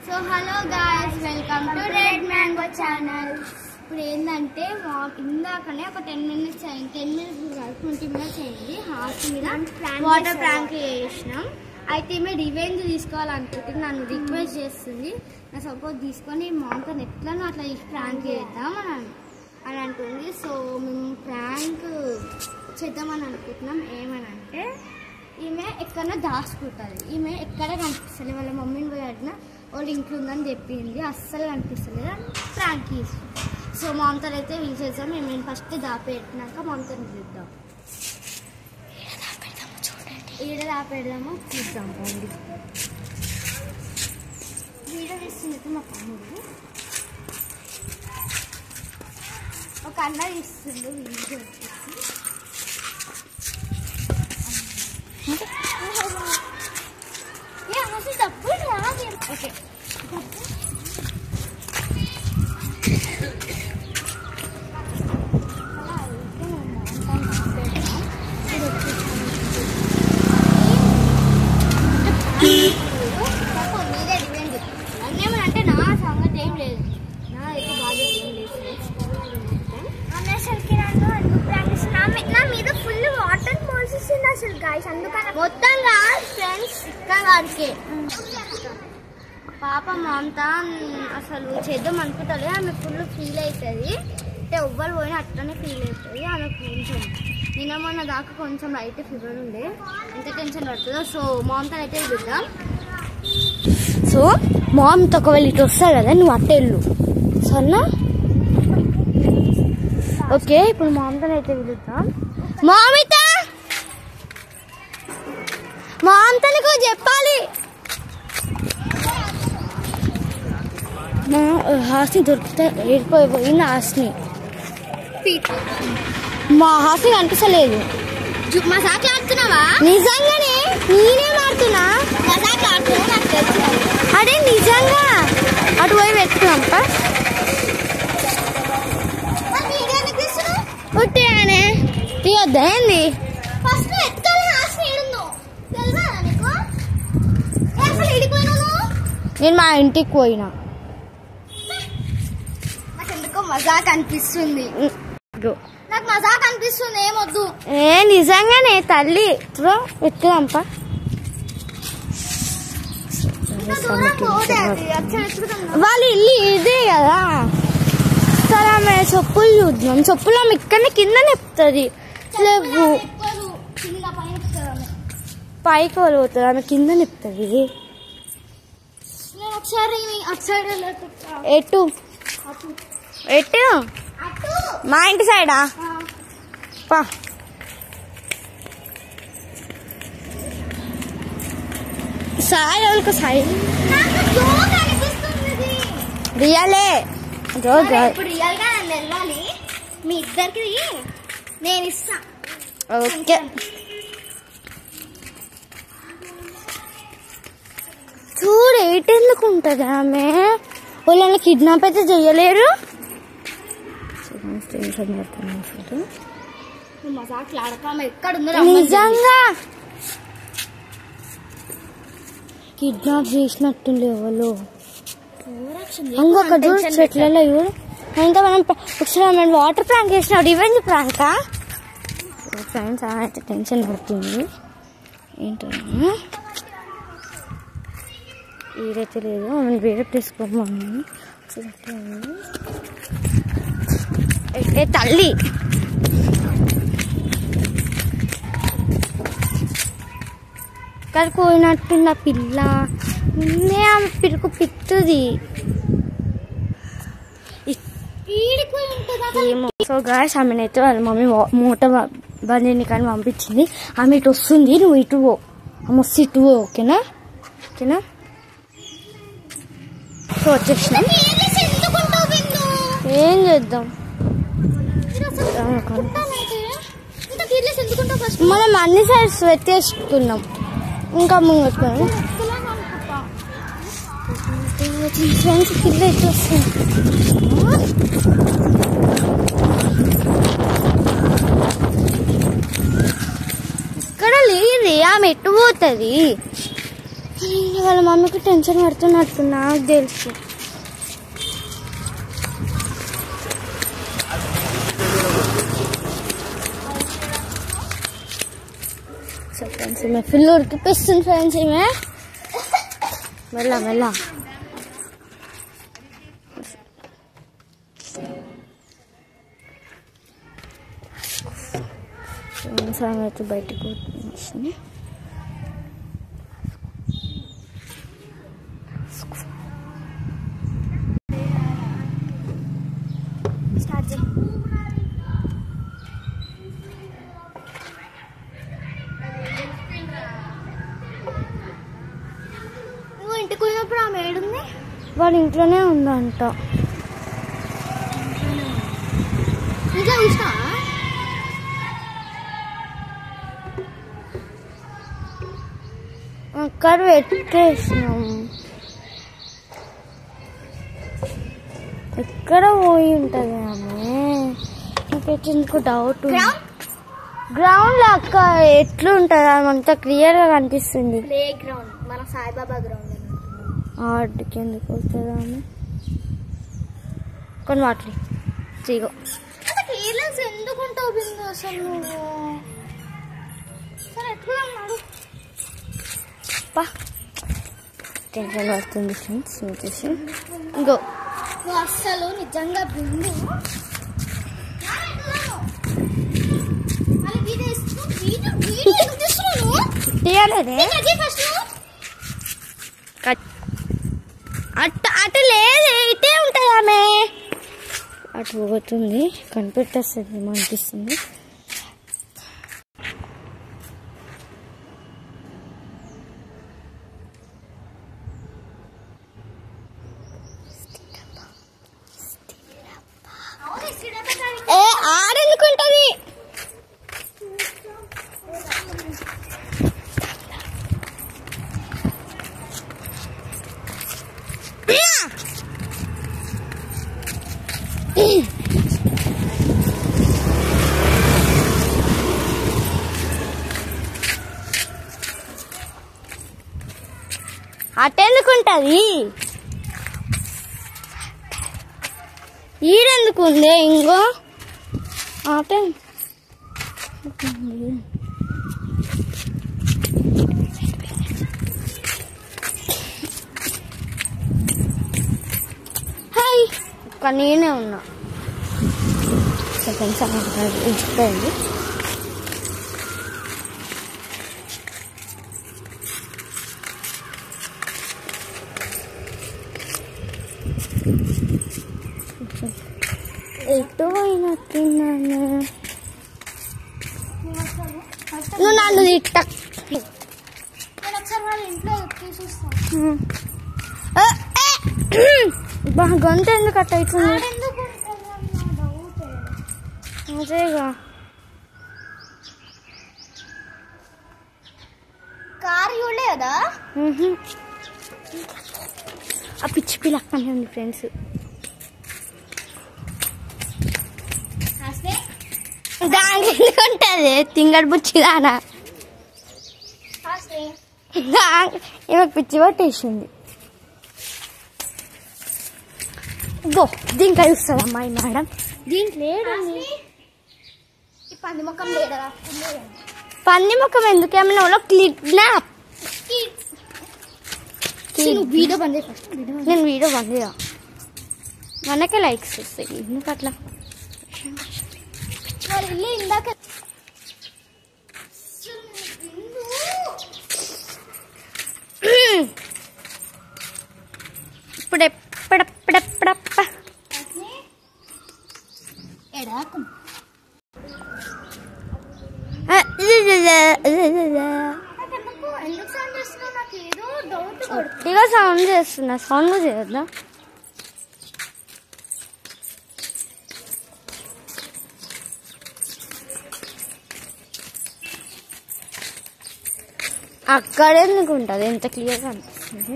So hello guys, welcome to red mango channel. ఇప్పుడు ఏంటంటే ఇందాకనే ఒక 10 minutes అయింది, 10 minutes 20 minutes అయింది. హార్ట్ మీద వాటర్ ప్రాంక్ చేసినాం. అయితే ఈమె రివెంజ్ తీసుకోవాలనుకుంటుంది, నన్ను రిక్వెస్ట్ చేస్తుంది. నా సపోర్ట్ తీసుకొని మాతో ఎట్లా అట్లా ప్రాంక్ చేద్దాం అని అంటుంది. సో మేము ప్రాంక్ చేద్దామని అనుకుంటున్నాం. ఏమనంటే ఈమె ఎక్కడన్నా దాచుకుంటుంది, ఈమె ఎక్కడ కనిపిస్తుంది. వాళ్ళ మమ్మీని పోయి అడిగినా వాళ్ళు ఇంట్లో ఉందని చెప్పింది, అస్సలు కనిపిస్తలేదు అని ప్రాంక్ చేసి. సో మామతో అయితే వీసేసాం. మేము ఫస్ట్ దాపెట్టినాక మామతో చూద్దాం, ఈడ దాపెడదామో చూద్దాం. వీడియో తీస్తున్నట్టు మా తమ్ముడు ఒక అన్న ఇస్తుండు వీడియో వచ్చేసి. ఓకే అన్నేమనంటే నా సంగతి ఏం లేదు, నా అయితే బాధ్యత ఏం లేదు. నా మీద ఫుల్ వాటర్ పోసేసింది అసలు గాయ్స్, అందుకని మొత్తం కాదు ఫ్రెండ్స్, ఇక్కడ వాడికే పాప మమత అసలు చేద్దాం అనుకుంటలే. ఆమె ఫుల్ ఫీల్ అవుతుంది, అంటే ఎవ్వరు పోయినా అట్లనే ఫీల్ అవుతుంది. ఆమె కొంచెం నిన్న మొన్న దాకా కొంచెం లైట్ ఫీవర్ ఉండే, ఎంత టెన్షన్ పడుతుందో. సో మమత అయితే చూద్దాం. సో మమత ఒకవేళ ఇటు వస్తా కదా, నువ్వు అట్టెళ్ళు సరేనా? ఓకే, ఇప్పుడు మమతను అయితే పిలుద్దాం. మమిత, మమతనికి చెప్పాలి. మా హాస్ని దొరికితే ఏడిపోయిపోయింది. హాస్ని మా హాస్ని కనిపించలేదు. మజాక్ ఆడుతున్నావా? నిజంగానే నేనే మాడుతున్నా. మజాక్ ఆడుతున్నా నాకు తెలుసు. అదే నిజంగా అటు పోయి వెతుకున్నాంప పుట్టినే తీయొద్దా ఏంది? ఫస్ట్ ఎత్తుకోవాలి. హాస్ని ఏడుందో తెలుసా నీకు? అసలు ఏడిపోయినాను నేను మా ఇంటికి పోయినా, నాకు ఎందుకో మజాక్ అనిపిస్తుంది. నాకు మజాక్ అనిపిస్తుంది, ఏమొద్దు. ఏ నిజంగానే తల్లి వెతుకుదాంప. వాళ్ళ ఇల్లు ఇదే కదా. సరే ఆమె చెప్పులు చూద్దాం. చెప్పులు ఆమె ఇక్కడనే కింద నెప్పుతుంది. లేవు పైకి వాళ్ళు పోతుంది, ఆమె కింద నెప్పుతుంది. ఎటు ఎటు? మా ఇంటి సైడా? పా సాయి ఎవరికి సైడ్ రియలే ఇప్పుడు రియల్ గా నన్ను వెళ్ళాలి. మీ ఇద్దరికి నేను ఇస్తా. ఓకే చూడు ఎయిట్ ఎందుకు ఉంటుంది ఆమె. వాళ్ళని కిడ్నాప్ అయితే చెయ్యలేరు. నిజంగా కిడ్నాప్ చేసినట్టుండే వాళ్ళు. ఇంకొక చూడు చెట్లలో చూడు. ఇంకా మనం ఒకసారి వాటర్ ప్రాంక్ చేసినాం, రివెంజ్ ప్రాంకా. ఫ్రెండ్స్ అయితే టెన్షన్ పడుతుంది. ఏంటన్నా ఏదైతే లేదు, మనం వేరే తీసుకోమని అయితే తల్లి ఇక్కడికి పోయినట్టున్న పిల్ల నిన్నే ఆమె పిరుకు పిత్తుది ఏమో. సో గాయ్స్ ఆమెనైతే వాళ్ళ మమ్మీ మూట బండిని కానీ పంపించింది. ఆమె ఇటు వస్తుంది, నువ్వు ఇటు పో. ఆమె వస్తే ఇటు పో. ఓకేనా? ఓకేనా? సో వచ్చేసినాం. ఏం చేద్దాం, మనం అన్ని సైడ్స్ వెతేసుకున్నాం. ఇంకా ముంగట్టుకున్నాం. ఫ్రెండ్స్ కింద ఇటు వస్తుంది. ఇక్కడ లేదు, ఆమె ఎట్టు పోతుంది. వాళ్ళ మమ్మీకి టెన్షన్ పడుతున్నట్టు నాకు తెలుసు. సో ఫ్రెండ్స్ ఈమె ఫుల్ ఉడికిపిస్తుంది ఫ్రెండ్స్. ఈమె మెల్ల అయితే బయటకు వచ్చింది. ఇంటికి వెళ్ళినప్పుడు ఆమె ఏడుంది? వాళ్ళ ఇంట్లోనే ఉందంట. ఇంకా చూసినా అక్కడ పెట్టేసినాం. ఎక్కడ పోయి ఉంటుంది ఆమె? నాకైతే ఎందుకు డౌట్. గ్రౌండ్ లో అక్క ఎట్లుంటుంది? అంతా క్లియర్ గా కనిపిస్తుంది. ప్లే గ్రౌండ్, మన సాయిబాబా గ్రౌండ్. ఆడికి ఎందుకు వస్తుంది ఆమె? కొన్ని వాటర్ తీగో కేర్లెస్ ఎందుకుంటావు బిందు అసలు నువ్వు? సరే ఎట్లా అన్నాడు? టెన్షన్ పడుతుంది ఫ్రెండ్స్. వచ్చేసి ఇంకో నువ్వు అస్సలు నిజంగా బిందు తీయలేదే అటు లేదు, ఇటే ఉంటుంది ఆమె. అటు పోతుంది, కనిపెట్టేస్తుంది అనిపిస్తుంది. ఆడెందుకుంటది? అటెందుకుంటది? ఈడెందుకు ఉంది? ఇంకో ఆట హాయ్, ఇక్కడ నేనే ఉన్నా. సెకండ్స్ ఇచ్చిపోయింది. ఎటు పోయినట్టున్నాను? నువ్వు నన్ను తిట్ట. ఒకసారి వాళ్ళ ఇంట్లో బాగా గొంతు ఎందుకు అట్ట అవుతుంది? అదేగా కారు చూడలే కదా? ఆ పిచ్చి పిల్ల అక్కనే ఉంది ఫ్రెండ్స్. దానికి ఎందుకు ఉంటుంది? తింగడి బుచ్చిదానా ఈమెకు పిచ్చి పట్టేసింది. గో దీంట్లో చూస్తుంది అమ్మాయి మేడం. దీంట్లో ఈ పంది ముఖం లేదా? పంది ముఖం ఎందుకేమన్నా వాళ్ళు కిడ్నాప్. వీడియో బంద్. నేను వీడియో బంద్ చేయ, మనకే లైక్స్ వస్తాయి. ఎందుకు అట్లా? వాళ్ళ ఇల్లు ఇందాక ఇప్పుడెప్పుడెప్పుడెప్పుడప్ప ఎడాకు ఎందుకు సౌండ్ చేస్తున్నావు? నాకు ఏదో డౌట్ కొడుతుంది. ఇక సౌండ్ చేస్తున్నా. సౌండ్ చేయొద్దా? అక్కడ ఎందుకు ఉంటుంది? ఎంత క్లియర్గా అనిపిస్తుంది.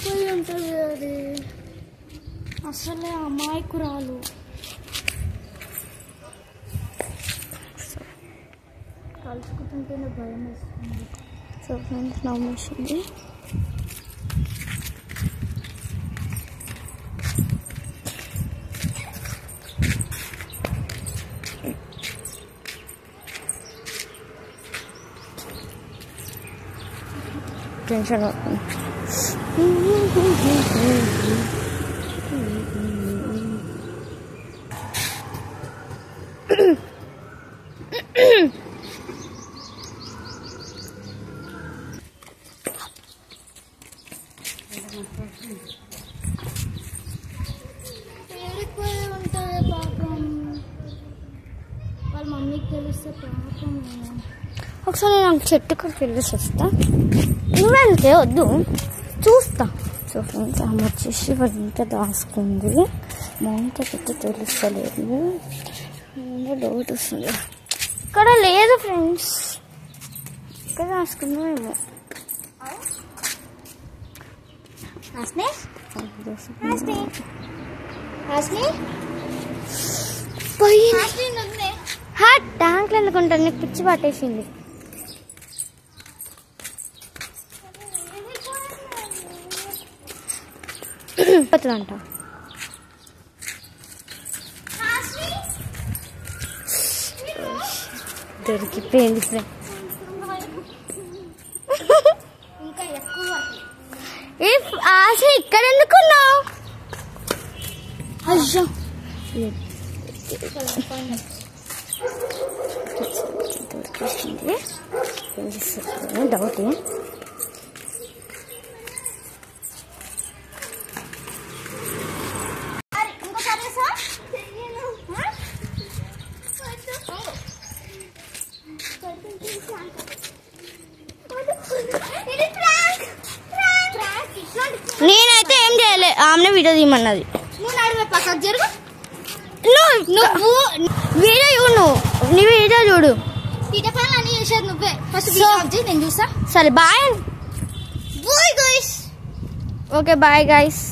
పోయి ఉంటుంది అది. అసలే అమాయకురాలు. కలుసుకుంటుంటేనే భయం వేస్తుంది. సో సో ఫ్రెండ్స్ నమ్మేసింది. టెన్షన్ అవుతుంది. ఏడిపోయి ఉంటుంది పాపం. వాళ్ళ మమ్మీకి తెలిస్తే పాపం. ఒకసారి నాకు చెట్టు కూడా వెళ్ళేసి వస్తా. నువ్వెళ్తే వద్దు, చూస్తా. సో ఫ్రెండ్స్ ఆమె వచ్చేసి వాళ్ళు ఇంకా దాచుకుంది. మామూలుగా చెట్టు తెలుస్తలేదు, డౌట్ వస్తుంది. ఇక్కడ లేదు ఫ్రెండ్స్, ఇక్కడ దాచుకుందామేమో. ట్యాంక్లు ఎందుకుంటాను, నీకు పిచ్చి పట్టేసింది. అంట దొరికిపోయింది ఫ్రెండ్. ఇంకా ఎక్కువ ఆశ ఇక్కడ ఎందుకున్నావు? అయ్యో దొరికేసింది. డౌట్ నేనైతే ఏం చేయలే, ఆమె వీడియో తీయమన్నది. నువ్వు నడివే పక్కకు జరుగు. నువ్వు వీడియో చూడు, నీ వీడియో చూడు. తీట పనులు అన్ని చేసేది నువ్వే. ఫస్ట్ నేను చూసా. సరే bye. Bye guys. Okay bye guys.